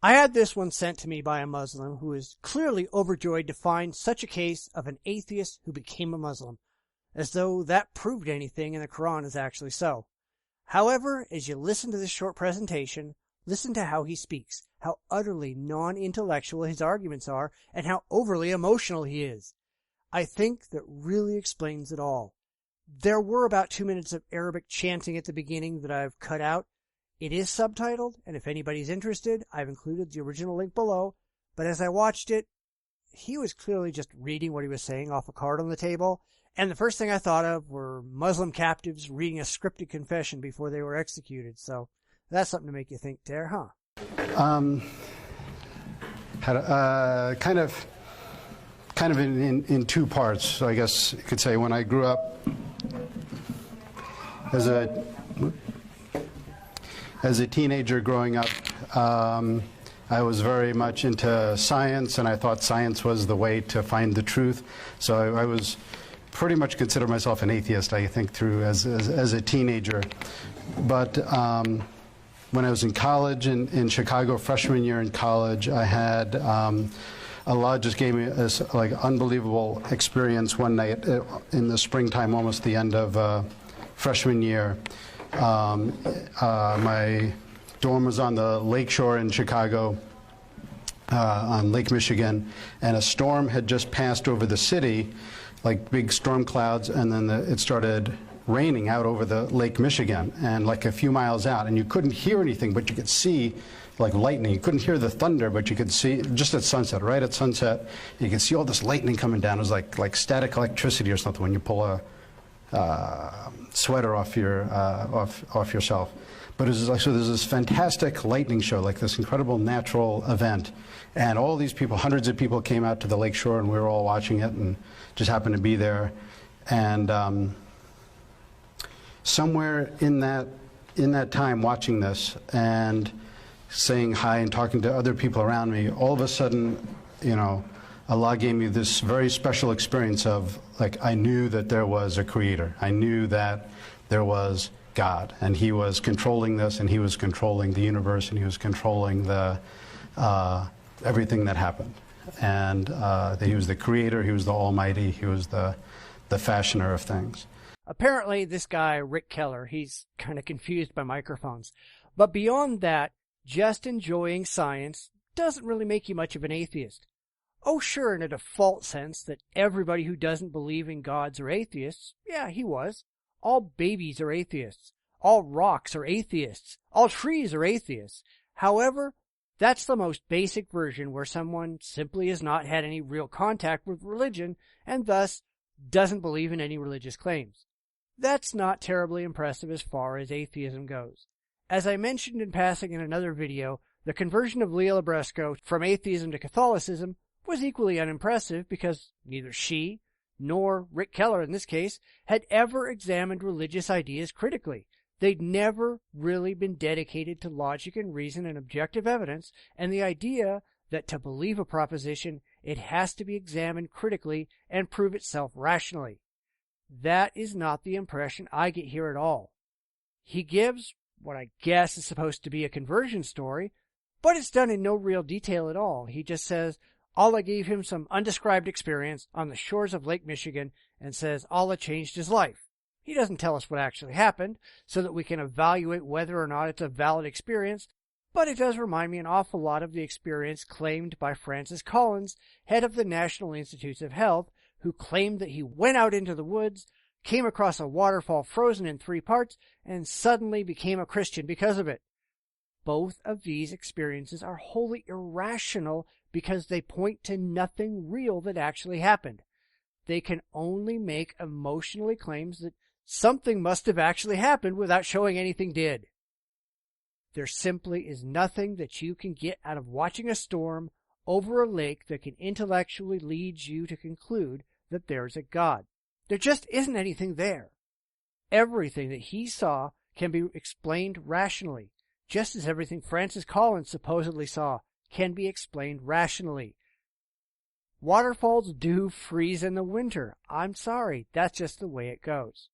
I had this one sent to me by a Muslim who is clearly overjoyed to find such a case of an atheist who became a Muslim, as though that proved anything in the Quran is actually so. However, as you listen to this short presentation, listen to how he speaks, how utterly non-intellectual his arguments are, and how overly emotional he is. I think that really explains it all. There were about 2 minutes of Arabic chanting at the beginning that I've cut out. It is subtitled, and if anybody's interested, I've included the original link below. But as I watched it, he was clearly just reading what he was saying off a card on the table, and the first thing I thought of were Muslim captives reading a scripted confession before they were executed. So that's something to make you think there, huh? Kind of in two parts. So I guess you could say when I grew up as a teenager growing up, I was very much into science, and I thought science was the way to find the truth. So I was pretty much consider myself an atheist, I think, through as a teenager. But when I was in college in Chicago, freshman year in college, I had Allah just gave me this like unbelievable experience one night in the springtime, almost the end of freshman year. My dorm was on the lakeshore in Chicago, on Lake Michigan, and a storm had just passed over the city, like big storm clouds, and then it started raining out over the Lake Michigan, and like a few miles out, and you couldn't hear anything, but you could see like lightning. You couldn't hear the thunder, but you could see, just at sunset, right at sunset, you could see all this lightning coming down. It was like static electricity or something when you pull a sweater off yourself. But it was like, so there's this fantastic lightning show, like this incredible natural event, and all these people, hundreds of people, came out to the lakeshore, and we were all watching it, and just happened to be there. And somewhere in that time, watching this and saying hi and talking to other people around me, all of a sudden, you know, Allah gave me this very special experience of, like, I knew that there was a creator. I knew that there was God, and he was controlling this, and he was controlling the universe, and he was controlling the everything that happened. And that he was the creator, he was the almighty, he was the fashioner of things. Apparently, this guy, Rick Keller, he's kind of confused by microphones. But beyond that, just enjoying science doesn't really make you much of an atheist. Oh, sure, in a default sense that everybody who doesn't believe in gods are atheists. Yeah, he was. All babies are atheists. All rocks are atheists. All trees are atheists. However, that's the most basic version where someone simply has not had any real contact with religion and thus doesn't believe in any religious claims. That's not terribly impressive as far as atheism goes. As I mentioned in passing in another video, the conversion of Leah Libresco from atheism to Catholicism was equally unimpressive because neither she, nor Rick Keller in this case, had ever examined religious ideas critically. They'd never really been dedicated to logic and reason and objective evidence, and the idea that to believe a proposition, it has to be examined critically and prove itself rationally. That is not the impression I get here at all. He gives what I guess is supposed to be a conversion story, but it's done in no real detail at all. He just says Allah gave him some undescribed experience on the shores of Lake Michigan and says Allah changed his life. He doesn't tell us what actually happened so that we can evaluate whether or not it's a valid experience, but it does remind me an awful lot of the experience claimed by Francis Collins, head of the National Institutes of Health, who claimed that he went out into the woods, came across a waterfall frozen in 3 parts, and suddenly became a Christian because of it. Both of these experiences are wholly irrational because they point to nothing real that actually happened. They can only make emotionally claims that something must have actually happened without showing anything did. There simply is nothing that you can get out of watching a storm over a lake that can intellectually lead you to conclude that there's a God. There just isn't anything there. Everything that he saw can be explained rationally, just as everything Francis Collins supposedly saw can be explained rationally. Waterfalls do freeze in the winter. I'm sorry, that's just the way it goes.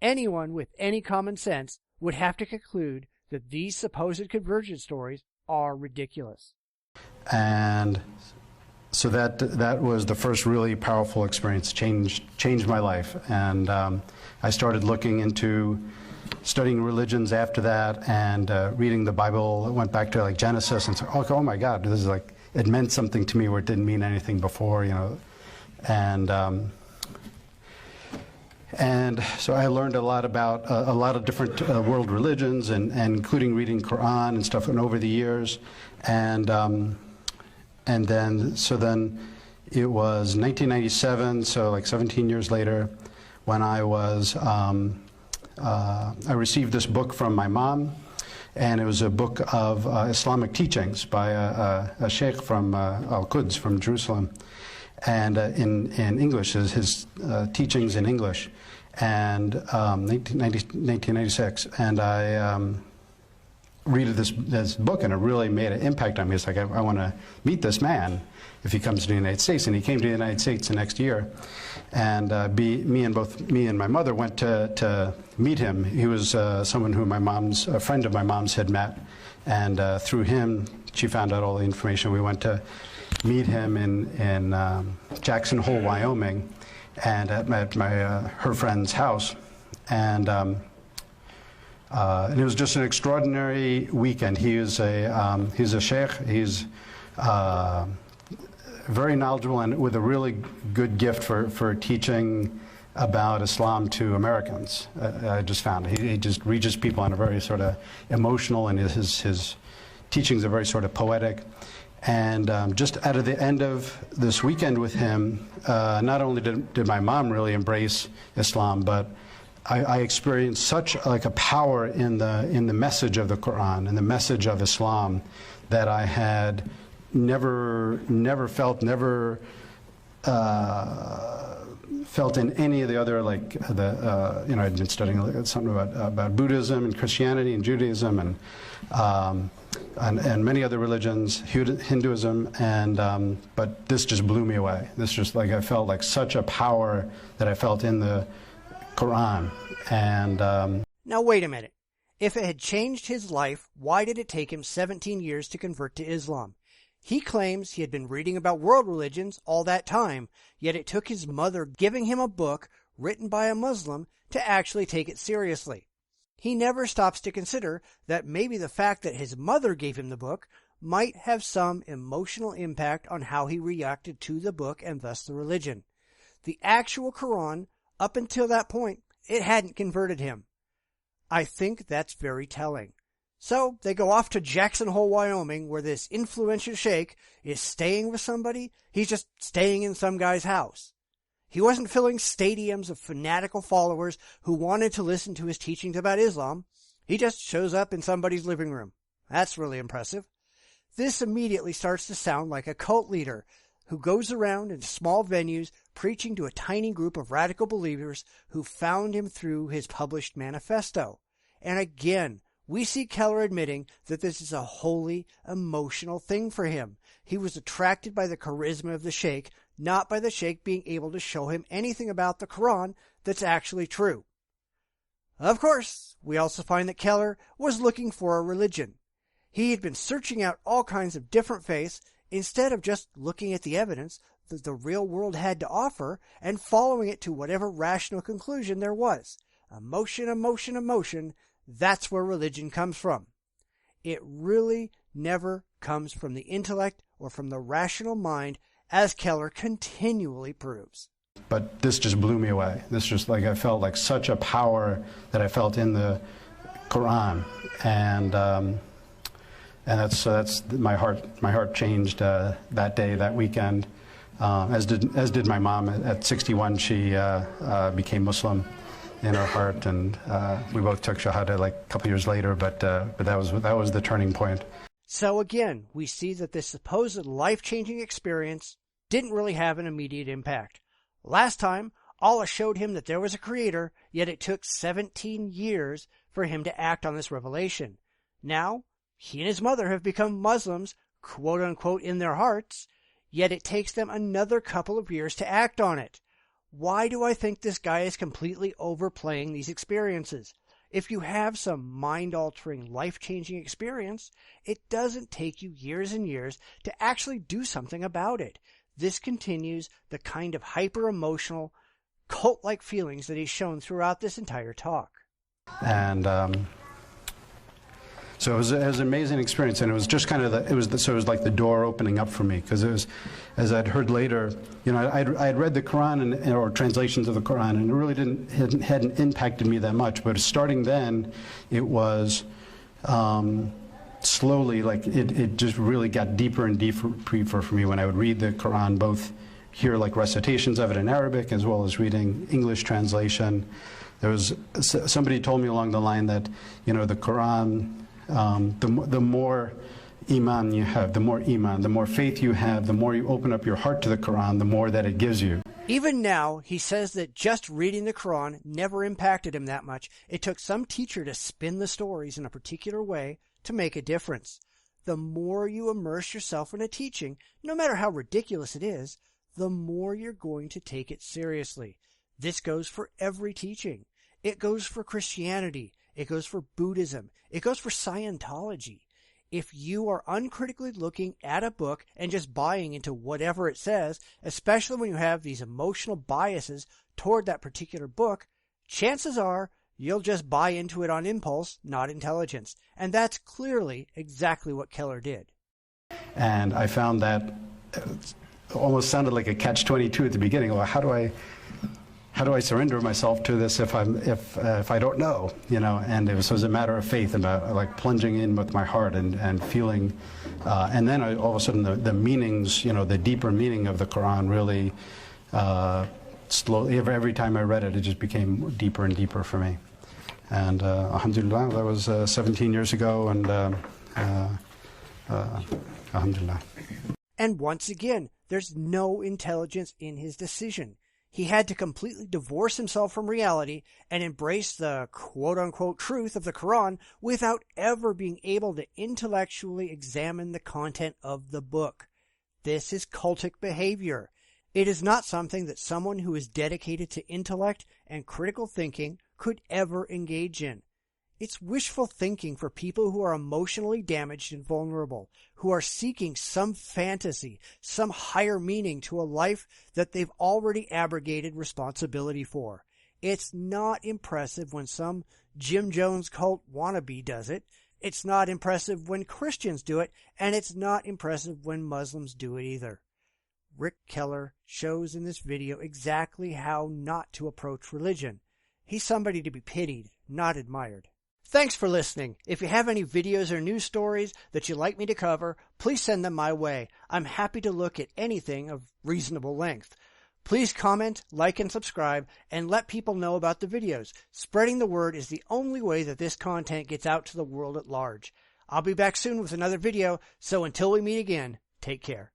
Anyone with any common sense would have to conclude that these supposed conversion stories are ridiculous. And so that was the first really powerful experience, changed my life. And I started looking into studying religions after that, and reading the Bible. I went back to like Genesis and said, oh my God, this is like, it meant something to me where it didn't mean anything before, you know. And so I learned a lot about a lot of different world religions, and including reading Quran and stuff, and over the years. And then it was 1997, so like 17 years later, when I was, I received this book from my mom, and it was a book of Islamic teachings by a sheikh from Al-Quds, from Jerusalem, and in English, his teachings in English, and 1996, and I read this book, and it really made an impact on me. It's like, I want to meet this man if he comes to the United States. And he came to the United States the next year, and me and my mother went to meet him. He was someone who a friend of my mom's had met, and through him she found out all the information. We went to meet him in Jackson Hole, Wyoming, and at her friend's house, and it was just an extraordinary weekend. He's a sheikh. He's very knowledgeable and with a really good gift for teaching about Islam to Americans. I just found he just reaches people on a very sort of emotional, and his teachings are very sort of poetic. And just at the end of this weekend with him, not only did my mom really embrace Islam, but I experienced such like a power in the message of the Quran and the message of Islam that I had never felt in any of the other, like I'd been studying something about Buddhism and Christianity and Judaism and many other religions, Hinduism, and but this just blew me away. This just like, I felt like such a power that I felt in the Quran. And now wait a minute. If it had changed his life, why did it take him 17 years to convert to Islam? He claims he had been reading about world religions all that time, yet it took his mother giving him a book written by a Muslim to actually take it seriously. He never stops to consider that maybe the fact that his mother gave him the book might have some emotional impact on how he reacted to the book and thus the religion. The actual Quran, up until that point, it hadn't converted him. I think that's very telling. So they go off to Jackson Hole, Wyoming, where this influential sheikh is staying with somebody. He's just staying in some guy's house. He wasn't filling stadiums of fanatical followers who wanted to listen to his teachings about Islam. He just shows up in somebody's living room. That's really impressive. This immediately starts to sound like a cult leader who goes around in small venues preaching to a tiny group of radical believers who found him through his published manifesto. And again, we see Keller admitting that this is a wholly emotional thing for him. He was attracted by the charisma of the sheikh, not by the sheikh being able to show him anything about the Quran that's actually true. Of course, we also find that Keller was looking for a religion. He had been searching out all kinds of different faiths instead of just looking at the evidence that the real world had to offer and following it to whatever rational conclusion there was. Emotion, emotion, emotion. That's where religion comes from. It really never comes from the intellect or from the rational mind, as Keller continually proves. But this just blew me away. This just like, I felt like such a power that I felt in the Quran, and that's my heart changed that day, that weekend. As did my mom. At 61, she became Muslim in her heart, and we both took Shahada like a couple years later. But that was the turning point. So again, we see that this supposed life-changing experience didn't really have an immediate impact. Last time, Allah showed him that there was a creator, yet it took 17 years for him to act on this revelation. Now, he and his mother have become Muslims, quote-unquote, in their hearts, yet it takes them another couple of years to act on it. Why do I think this guy is completely overplaying these experiences? If you have some mind-altering, life-changing experience, it doesn't take you years and years to actually do something about it. This continues the kind of hyper-emotional, cult-like feelings that he's shown throughout this entire talk. And so it was an amazing experience, and it was just kind of it was like the door opening up for me, because it was, as I'd heard later, you know, I'd read the Quran or translations of the Quran, and it really hadn't impacted me that much. But starting then, it was slowly, like it just really got deeper and deeper for me when I would read the Quran, both hear like recitations of it in Arabic as well as reading English translation. There was somebody told me along the line that, you know, the Quran. The more iman you have, the more faith you have, the more you open up your heart to the Quran, the more that it gives you. Even now, he says that just reading the Quran never impacted him that much. It took some teacher to spin the stories in a particular way to make a difference. The more you immerse yourself in a teaching, no matter how ridiculous it is, the more you're going to take it seriously. This goes for every teaching. It goes for Christianity. It goes for Buddhism. It goes for Scientology. If you are uncritically looking at a book and just buying into whatever it says, especially when you have these emotional biases toward that particular book, chances are you'll just buy into it on impulse, not intelligence. And that's clearly exactly what Keller did. And I found that it almost sounded like a catch-22 at the beginning. Well, how do I surrender myself to this if I don't know, you know? And it was a matter of faith, about like plunging in with my heart and feeling, and then all of a sudden the meanings, you know, the deeper meaning of the Quran really slowly, every time I read it, it just became deeper and deeper for me. And alhamdulillah, that was 17 years ago, and alhamdulillah. And once again, there's no intelligence in his decision. He had to completely divorce himself from reality and embrace the quote-unquote truth of the Quran without ever being able to intellectually examine the content of the book. This is cultic behavior. It is not something that someone who is dedicated to intellect and critical thinking could ever engage in. It's wishful thinking for people who are emotionally damaged and vulnerable, who are seeking some fantasy, some higher meaning to a life that they've already abrogated responsibility for. It's not impressive when some Jim Jones cult wannabe does it. It's not impressive when Christians do it, and it's not impressive when Muslims do it either. Rick Keller shows in this video exactly how not to approach religion. He's somebody to be pitied, not admired. Thanks for listening. If you have any videos or news stories that you'd like me to cover, please send them my way. I'm happy to look at anything of reasonable length. Please comment, like, and subscribe, and let people know about the videos. Spreading the word is the only way that this content gets out to the world at large. I'll be back soon with another video, so until we meet again, take care.